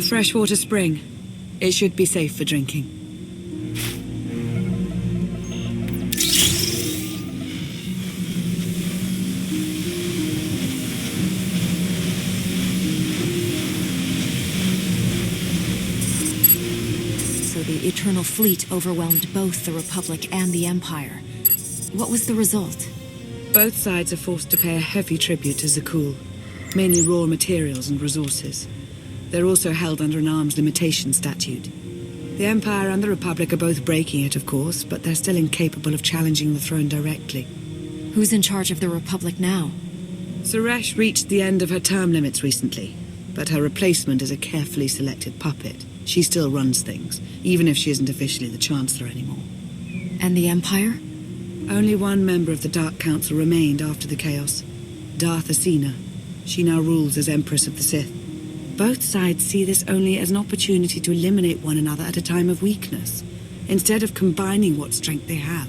freshwater spring. It should be safe for drinking. So the Eternal Fleet overwhelmed both the Republic and the Empire. What was the result? Both sides are forced to pay a heavy tribute to Zakul, mainly raw materials and resources. They're also held under an arms limitation statute. The Empire and the Republic are both breaking it, of course, but they're still incapable of challenging the throne directly. Who's in charge of the Republic now? Suresh reached the end of her term limits recently, but her replacement is a carefully selected puppet. She still runs things, even if she isn't officially the Chancellor anymore. And the Empire? Only one member of the Dark Council remained after the chaos. Darth Asina. She now rules as Empress of the Sith. Both sides see this only as an opportunity to eliminate one another at a time of weakness, instead of combining what strength they have.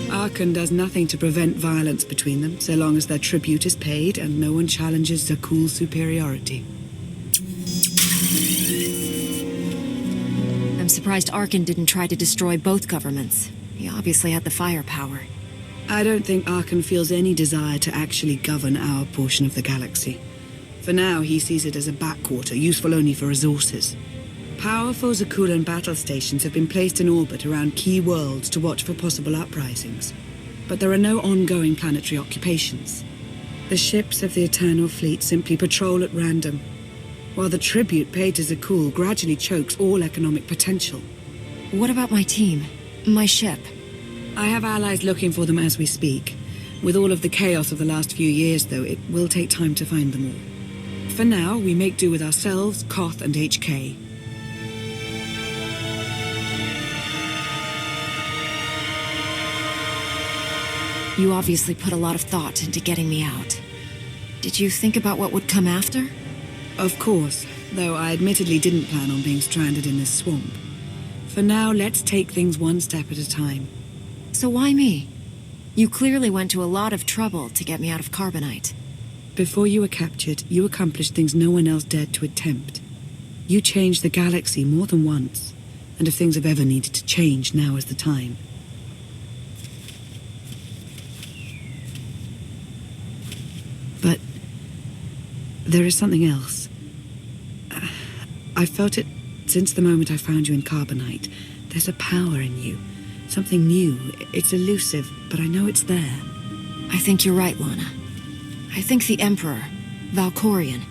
Arkan does nothing to prevent violence between them, so long as their tribute is paid and no one challenges Zakul's superiority. I'm surprised Arkan didn't try to destroy both governments. He obviously had the firepower. I don't think Arkan feels any desire to actually govern our portion of the galaxy. For now, he sees it as a backwater, useful only for resources. Powerful Zakulan battle stations have been placed in orbit around key worlds to watch for possible uprisings. But there are no ongoing planetary occupations. The ships of the Eternal Fleet simply patrol at random, while the tribute paid to Zakul gradually chokes all economic potential. What about my team? My ship? I have allies looking for them as we speak. With all of the chaos of the last few years, though, it will take time to find them all. For now, we make do with ourselves, Koth, and HK. You obviously put a lot of thought into getting me out. Did you think about what would come after? Of course, though I admittedly didn't plan on being stranded in this swamp. For now, let's take things one step at a time. So why me? You clearly went to a lot of trouble to get me out of Carbonite. Before you were captured, you accomplished things no one else dared to attempt. You changed the galaxy more than once, and if things have ever needed to change, now is the time. But there is something else. I've felt it since the moment I found you in Carbonite. There's a power in you. Something new. It's elusive, but I know it's there. I think you're right, Lana. I think the Emperor, Valkorion,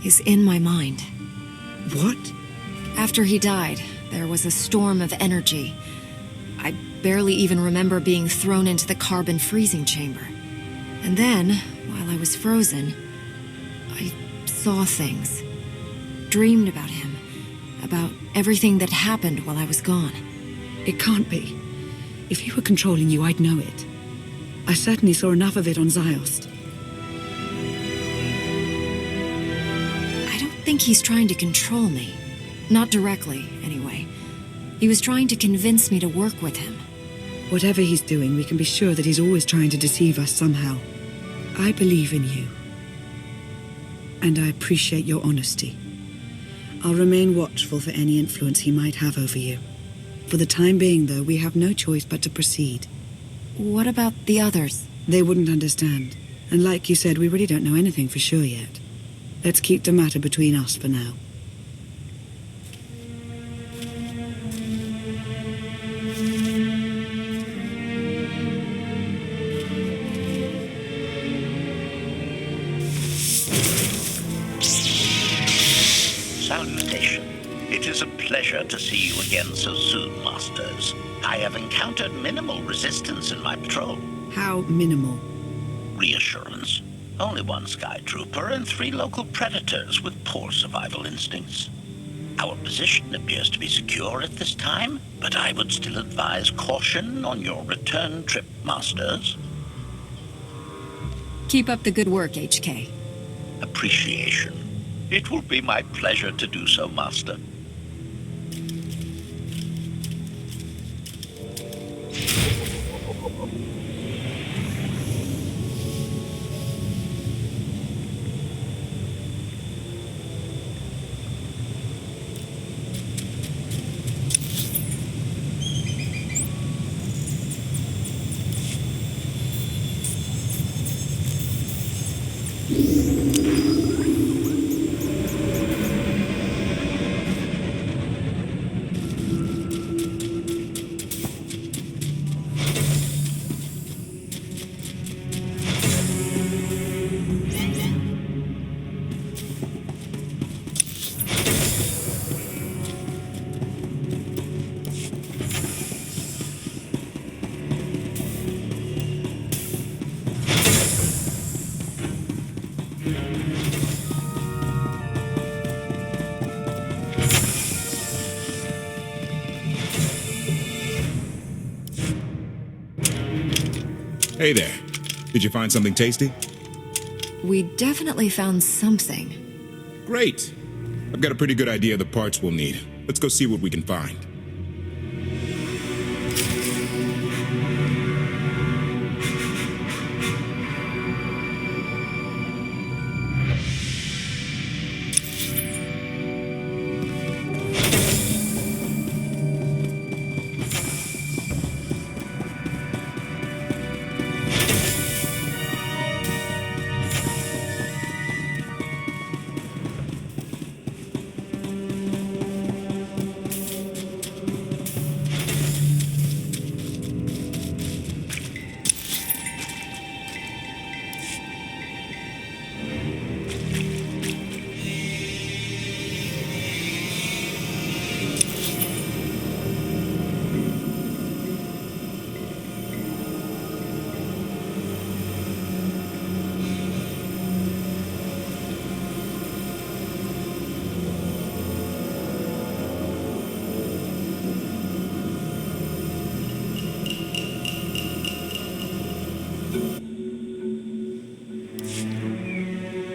is in my mind. What? After he died, there was a storm of energy. I barely even remember being thrown into the carbon freezing chamber. And then, while I was frozen, I saw things. Dreamed about him. About everything that happened while I was gone. It can't be. If he were controlling you, I'd know it. I certainly saw enough of it on Ziost. I don't think he's trying to control me. Not directly, anyway. He was trying to convince me to work with him. Whatever he's doing, we can be sure that he's always trying to deceive us somehow. I believe in you. And I appreciate your honesty. I'll remain watchful for any influence he might have over you. For the time being, though, we have no choice but to proceed. What about the others? They wouldn't understand. And like you said, we really don't know anything for sure yet. Let's keep the matter between us for now. Salutation. It is a pleasure to see you again so soon, Masters. I have encountered minimal resistance in my patrol. How minimal? Reassurance. Only one Sky Trooper and 3 local predators with poor survival instincts. Our position appears to be secure at this time, but I would still advise caution on your return trip, Masters. Keep up the good work, HK. Appreciation. It will be my pleasure to do so, Master. Hey there. Did you find something tasty? We definitely found something. Great. I've got a pretty good idea of the parts we'll need. Let's go see what we can find.